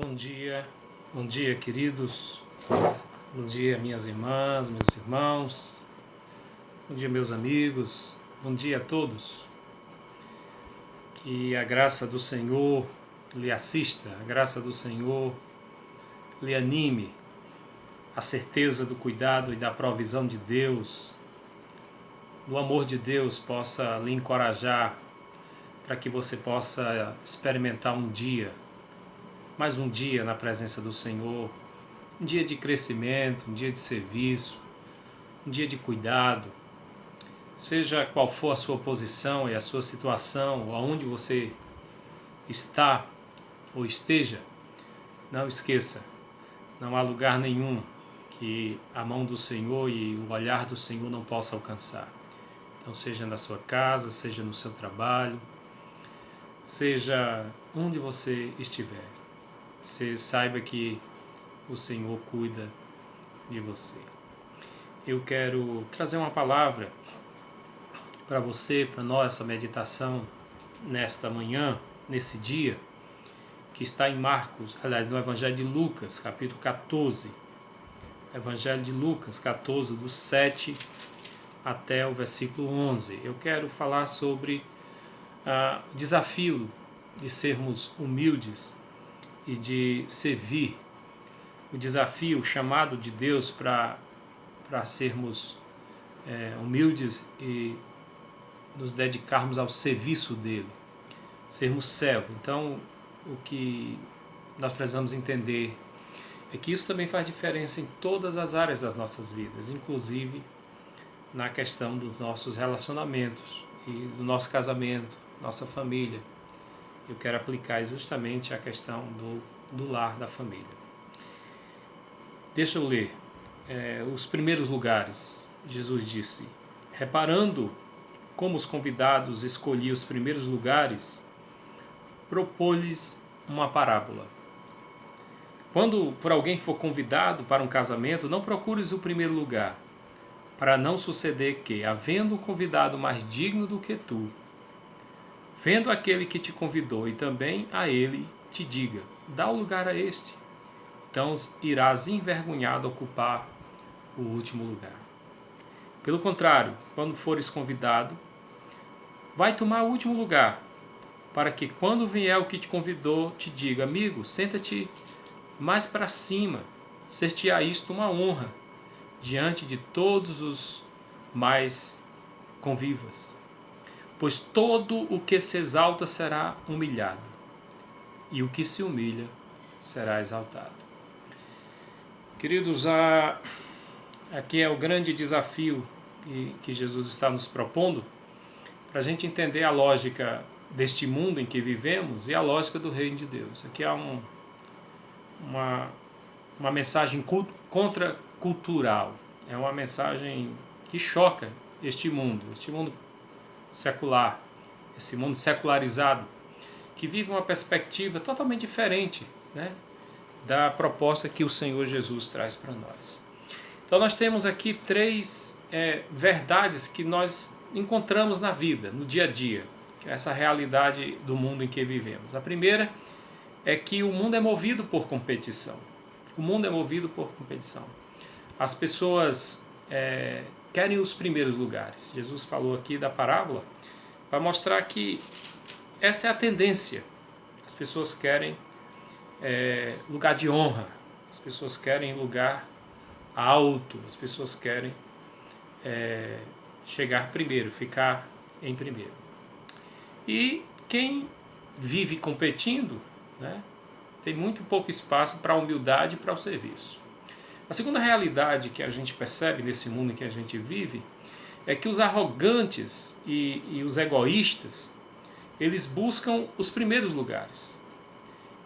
Bom dia, queridos. Bom dia, minhas irmãs, meus irmãos. Bom dia, meus amigos. Bom dia a todos. Que a graça do Senhor lhe assista, a graça do Senhor lhe anime, a certeza do cuidado e da provisão de Deus, do amor de Deus possa lhe encorajar para que você possa experimentar mais um dia na presença do Senhor, um dia de crescimento, um dia de serviço, um dia de cuidado. Seja qual for a sua posição e a sua situação, aonde você está ou esteja, não esqueça, não há lugar nenhum que a mão do Senhor e o olhar do Senhor não possa alcançar. Então, seja na sua casa, seja no seu trabalho, seja onde você estiver, você saiba que o Senhor cuida de você. Eu quero trazer uma palavra para você, para nós, essa meditação nesta manhã, nesse dia, que está em Marcos, aliás, no Evangelho de Lucas, capítulo 14. Evangelho de Lucas, 14, do 7 até o versículo 11. Eu quero falar sobre o desafio de sermos humildes e de servir, o desafio, o chamado de Deus para sermos humildes e nos dedicarmos ao serviço dele, sermos servos. Então, o que nós precisamos entender é que isso também faz diferença em todas as áreas das nossas vidas, inclusive na questão dos nossos relacionamentos e do nosso casamento, nossa família. Eu quero aplicar justamente a questão do lar, da família. Deixa eu ler os primeiros lugares. Jesus disse: reparando como os convidados escolhiam os primeiros lugares, propôs-lhes uma parábola. Quando por alguém for convidado para um casamento, não procures o primeiro lugar, para não suceder que, havendo um convidado mais digno do que tu, vendo aquele que te convidou e também a ele, te diga: dá o lugar a este. Então irás envergonhado ocupar o último lugar. Pelo contrário, quando fores convidado, vai tomar o último lugar, para que quando vier o que te convidou, te diga: amigo, senta-te mais para cima, ser-te-á isto uma honra, diante de todos os mais convivas. Pois todo o que se exalta será humilhado, e o que se humilha será exaltado. Queridos, aqui é o grande desafio que Jesus está nos propondo, para a gente entender a lógica deste mundo em que vivemos e a lógica do reino de Deus. Aqui há uma mensagem contracultural, é uma mensagem que choca este mundo secular, esse mundo secularizado, que vive uma perspectiva totalmente diferente, né, da proposta que o Senhor Jesus traz para nós. Então nós temos aqui três verdades que nós encontramos na vida, no dia a dia, que é essa realidade do mundo em que vivemos. A primeira é que o mundo é movido por competição. O mundo é movido por competição. As pessoas querem os primeiros lugares. Jesus falou aqui da parábola para mostrar que essa é a tendência. As pessoas querem lugar de honra, as pessoas querem lugar alto, as pessoas querem chegar primeiro, ficar em primeiro. E quem vive competindo, né, tem muito pouco espaço para a humildade e para o serviço. A segunda realidade que a gente percebe nesse mundo em que a gente vive é que os arrogantes e os egoístas, eles buscam os primeiros lugares.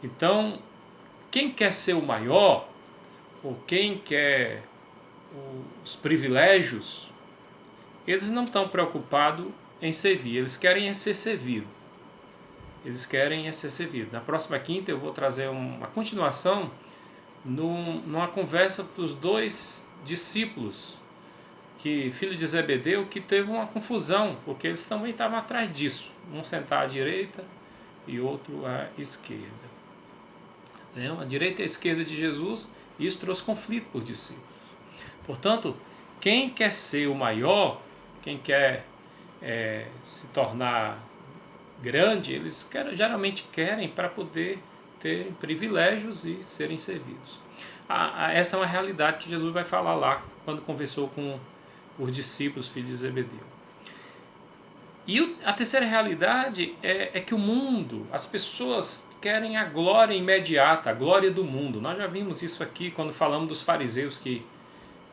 Então, quem quer ser o maior, ou quem quer os privilégios, eles não estão preocupados em servir, eles querem ser servidos. Eles querem ser servidos. Na próxima quinta eu vou trazer uma continuação numa conversa dos dois discípulos, filho de Zebedeu, que teve uma confusão, porque eles também estavam atrás disso. Um sentar à direita e outro à esquerda. né? A direita e a esquerda de Jesus, e isso trouxe conflito por discípulos. Portanto, quem quer ser o maior, quem quer se tornar grande, eles geralmente querem para poder ter privilégios e serem servidos. Essa é uma realidade que Jesus vai falar lá quando conversou com os discípulos, filhos de Zebedeu. E a terceira realidade é que o mundo, as pessoas querem a glória imediata, a glória do mundo. Nós já vimos isso aqui quando falamos dos fariseus que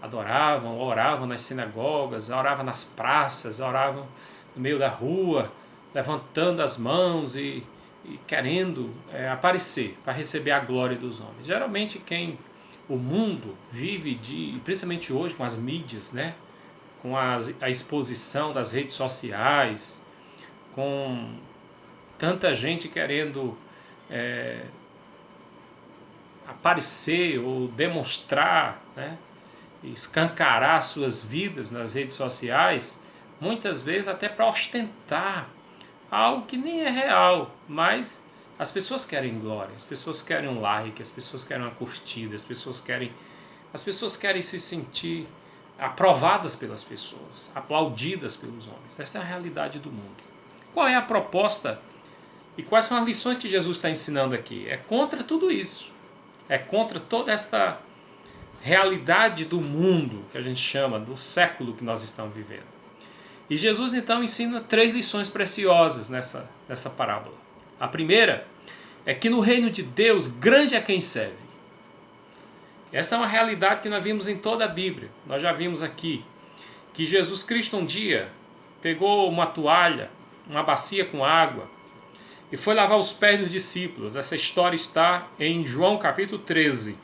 adoravam, oravam nas sinagogas, oravam nas praças, oravam no meio da rua, levantando as mãos e querendo aparecer para receber a glória dos homens. Geralmente o mundo vive principalmente hoje com as mídias, né? Com a exposição das redes sociais, com tanta gente querendo aparecer ou demonstrar, né? Escancarar suas vidas nas redes sociais, muitas vezes até para ostentar algo que nem é real, mas as pessoas querem glória, as pessoas querem um like, as pessoas querem uma curtida, as pessoas querem se sentir aprovadas pelas pessoas, aplaudidas pelos homens. Essa é a realidade do mundo. Qual é a proposta e quais são as lições que Jesus está ensinando aqui? É contra tudo isso. É contra toda esta realidade do mundo, que a gente chama, do século que nós estamos vivendo. E Jesus então ensina 3 lições preciosas nessa parábola. A primeira é que no reino de Deus, grande é quem serve. Essa é uma realidade que nós vimos em toda a Bíblia. Nós já vimos aqui que Jesus Cristo um dia pegou uma toalha, uma bacia com água e foi lavar os pés dos discípulos. Essa história está em João capítulo 13.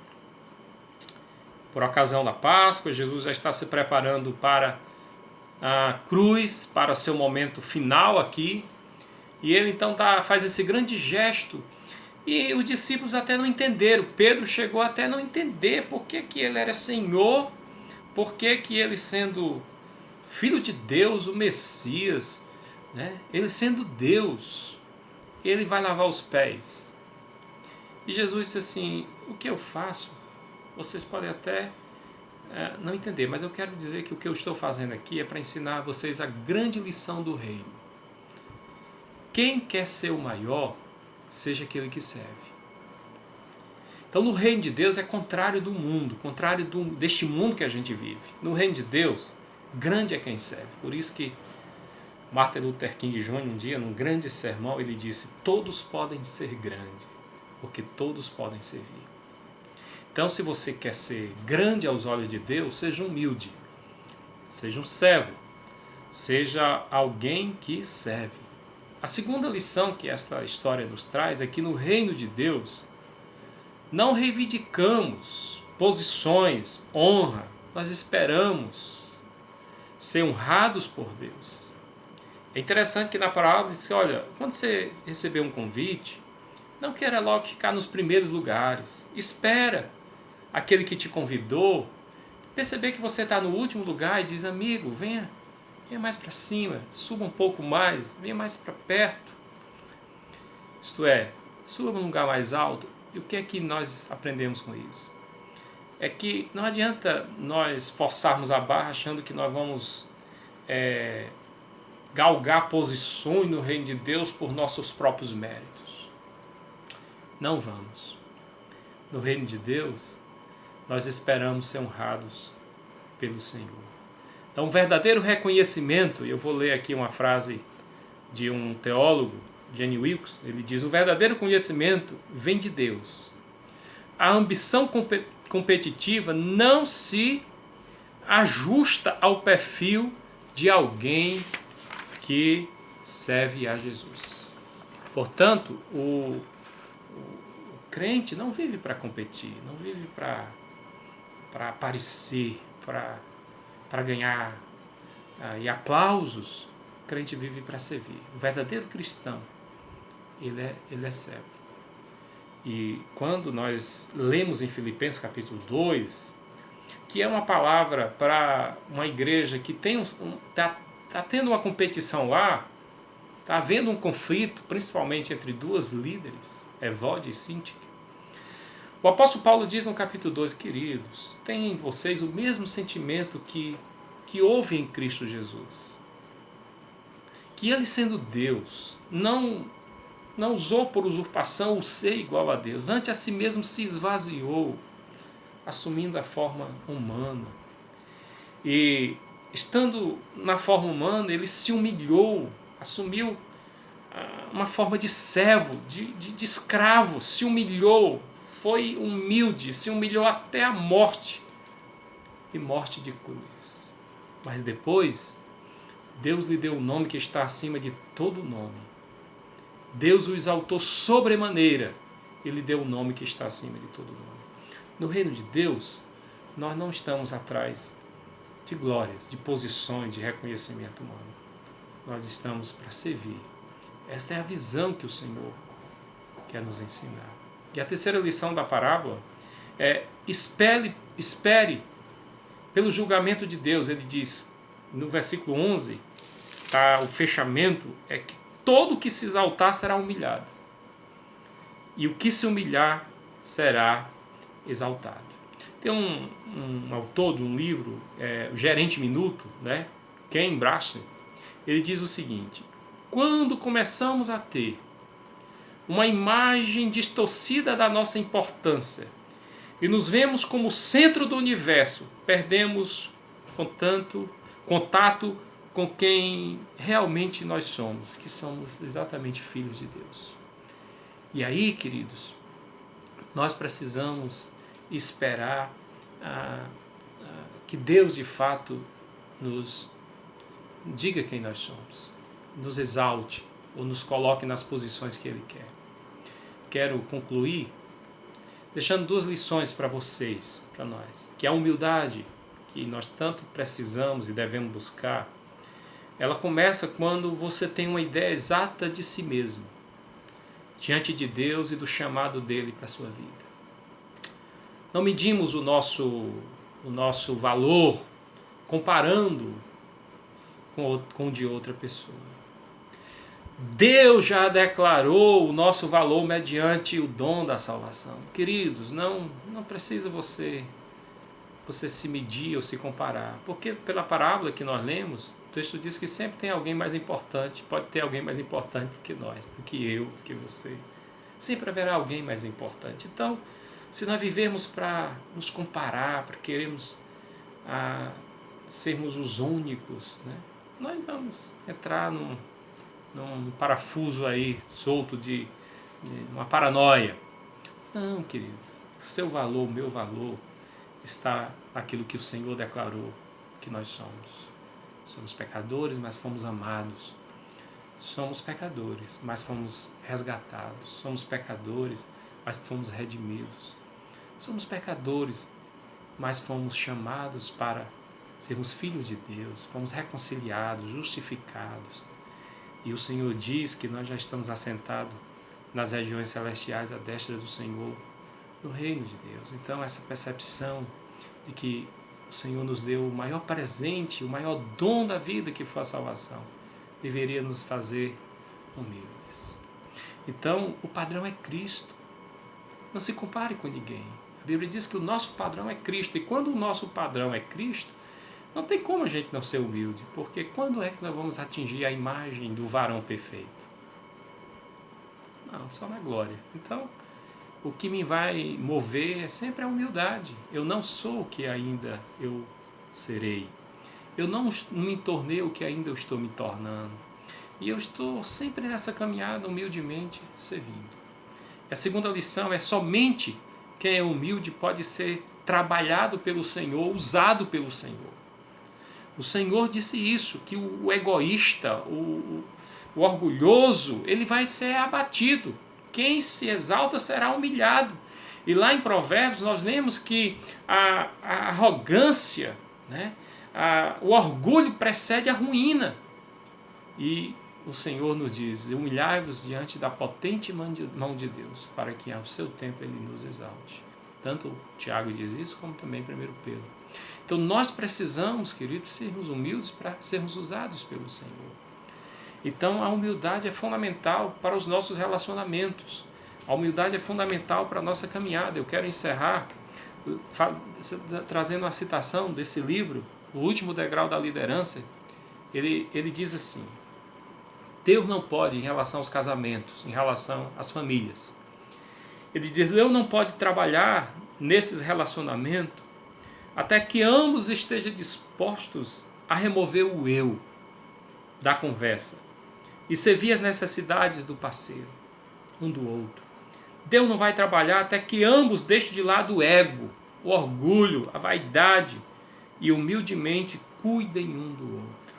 Por ocasião da Páscoa, Jesus já está se preparando para a cruz, para o seu momento final aqui. E ele então faz esse grande gesto. E os discípulos até não entenderam. Pedro chegou até não entender por que ele era Senhor, por que ele sendo Filho de Deus, o Messias, né? Ele sendo Deus, ele vai lavar os pés. E Jesus disse assim, o que eu faço? Vocês podem até não entender, mas eu quero dizer que o que eu estou fazendo aqui é para ensinar a vocês a grande lição do reino. Quem quer ser o maior, seja aquele que serve. Então no reino de Deus é contrário do mundo, contrário deste mundo que a gente vive. No reino de Deus, grande é quem serve. Por isso que Martin Luther King Jr., um dia, num grande sermão, ele disse, todos podem ser grandes, porque todos podem servir. Então se você quer ser grande aos olhos de Deus, seja humilde, seja um servo, seja alguém que serve. A segunda lição que esta história nos traz é que no reino de Deus não reivindicamos posições, honra, nós esperamos ser honrados por Deus. É interessante que na parábola diz que, olha, quando você receber um convite, não queira logo ficar nos primeiros lugares, espera aquele que te convidou perceber que você está no último lugar e diz, amigo, venha mais para cima, suba um pouco mais, venha mais para perto. Isto é, suba num lugar mais alto. E o que é que nós aprendemos com isso? É que não adianta nós forçarmos a barra achando que nós vamos galgar posições no reino de Deus por nossos próprios méritos. Não vamos. No reino de Deus, nós esperamos ser honrados pelo Senhor. Então, um verdadeiro reconhecimento, e eu vou ler aqui uma frase de um teólogo, Jenny Wilkes, ele diz, o verdadeiro conhecimento vem de Deus. A ambição competitiva não se ajusta ao perfil de alguém que serve a Jesus. Portanto, o crente não vive para competir, não vive para aparecer, para ganhar e aplausos. O crente vive para servir. O verdadeiro cristão, ele é servo. E quando nós lemos em Filipenses capítulo 2, que é uma palavra para uma igreja que está tendo uma competição lá, está havendo um conflito, principalmente entre duas líderes, Evode e Síntique. O apóstolo Paulo diz no capítulo 2, queridos, tenham em vocês o mesmo sentimento que houve em Cristo Jesus. Que ele, sendo Deus, não usou por usurpação o ser igual a Deus, antes a si mesmo se esvaziou, assumindo a forma humana. E estando na forma humana, ele se humilhou, assumiu uma forma de servo, de escravo, se humilhou, foi humilde, se humilhou até a morte, e morte de cruz. Mas depois, Deus lhe deu o nome que está acima de todo nome. Deus o exaltou sobremaneira e lhe deu o nome que está acima de todo nome. No reino de Deus, nós não estamos atrás de glórias, de posições, de reconhecimento humano. Nós estamos para servir. Esta é a visão que o Senhor quer nos ensinar. E a terceira lição da parábola é: espere pelo julgamento de Deus. Ele diz, no versículo 11, o fechamento é que todo que se exaltar será humilhado, e o que se humilhar será exaltado. Tem um autor de um livro, o Gerente Minuto, né? Ken Braschen, ele diz o seguinte: quando começamos a ter uma imagem distorcida da nossa importância e nos vemos como centro do universo, perdemos contato com quem realmente nós somos, que somos exatamente filhos de Deus. E aí, queridos, nós precisamos esperar que Deus de fato nos diga quem nós somos, nos exalte ou nos coloque nas posições que Ele quer. Quero concluir deixando duas lições para vocês, para nós, que a humildade que nós tanto precisamos e devemos buscar, ela começa quando você tem uma ideia exata de si mesmo, diante de Deus e do chamado dele para a sua vida. Não medimos o nosso valor comparando com o de outra pessoa. Deus já declarou o nosso valor mediante o dom da salvação. Queridos, não precisa você se medir ou se comparar, porque pela parábola que nós lemos, o texto diz que sempre tem alguém mais importante, pode ter alguém mais importante do que nós, do que eu, do que você. Sempre haverá alguém mais importante. Então, se nós vivermos para nos comparar, para queremos sermos os únicos, né, nós vamos entrar num parafuso aí solto de uma paranoia. Não, queridos, o seu valor, o meu valor está naquilo que o Senhor declarou que nós somos. Somos pecadores, mas fomos amados. Somos pecadores, mas fomos resgatados. Somos pecadores, mas fomos redimidos. Somos pecadores, mas fomos chamados para sermos filhos de Deus. Fomos reconciliados, justificados. E o Senhor diz que nós já estamos assentados nas regiões celestiais à destra do Senhor, no reino de Deus. Então, essa percepção de que o Senhor nos deu o maior presente, o maior dom da vida, que foi a salvação, deveria nos fazer humildes. Então, o padrão é Cristo. Não se compare com ninguém. A Bíblia diz que o nosso padrão é Cristo. E quando o nosso padrão é Cristo, não tem como a gente não ser humilde, porque quando é que nós vamos atingir a imagem do varão perfeito? Não, só na glória. Então, o que me vai mover é sempre a humildade. Eu não sou o que ainda eu serei. Eu não me tornei o que ainda eu estou me tornando. E eu estou sempre nessa caminhada, humildemente servindo. E a segunda lição é: somente quem é humilde pode ser trabalhado pelo Senhor, usado pelo Senhor. O Senhor disse isso, que o egoísta, o orgulhoso, ele vai ser abatido. Quem se exalta será humilhado. E lá em Provérbios nós lemos que a arrogância, né, o orgulho precede a ruína. E o Senhor nos diz: humilhai-vos diante da potente mão de Deus, para que ao seu tempo Ele nos exalte. Tanto Tiago diz isso, como também 1 Pedro. Então nós precisamos, queridos, sermos humildes para sermos usados pelo Senhor. Então a humildade é fundamental para os nossos relacionamentos. A humildade é fundamental para a nossa caminhada. Eu quero encerrar trazendo uma citação desse livro, O Último Degrau da Liderança. Ele diz assim: Deus não pode, em relação aos casamentos, em relação às famílias, ele diz: Deus não pode trabalhar nesses relacionamentos até que ambos estejam dispostos a remover o eu da conversa e servir as necessidades do parceiro, um do outro. Deus não vai trabalhar até que ambos deixem de lado o ego, o orgulho, a vaidade e humildemente cuidem um do outro.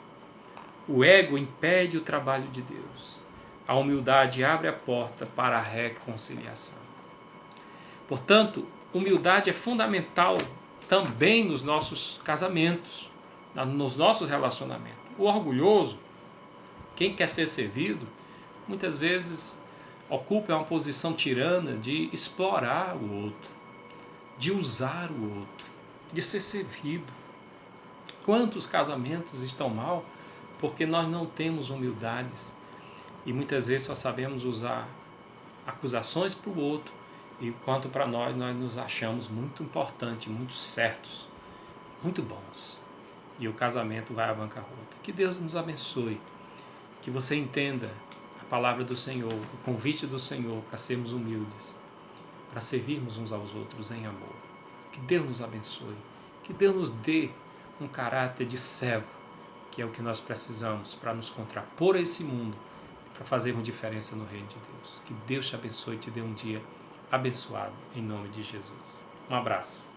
O ego impede o trabalho de Deus. A humildade abre a porta para a reconciliação. Portanto, humildade é fundamental também nos nossos casamentos, nos nossos relacionamentos. O orgulhoso, quem quer ser servido, muitas vezes ocupa uma posição tirana de explorar o outro, de usar o outro, de ser servido. Quantos casamentos estão mal porque nós não temos humildades e muitas vezes só sabemos usar acusações para o outro, e quanto para nós nos achamos muito importantes, muito certos, muito bons. E o casamento vai à bancarrota. Que Deus nos abençoe, que você entenda a palavra do Senhor, o convite do Senhor para sermos humildes, para servirmos uns aos outros em amor. Que Deus nos abençoe, que Deus nos dê um caráter de servo, que é o que nós precisamos para nos contrapor a esse mundo, para fazermos diferença no reino de Deus. Que Deus te abençoe e te dê um dia abençoado, em nome de Jesus. Um abraço.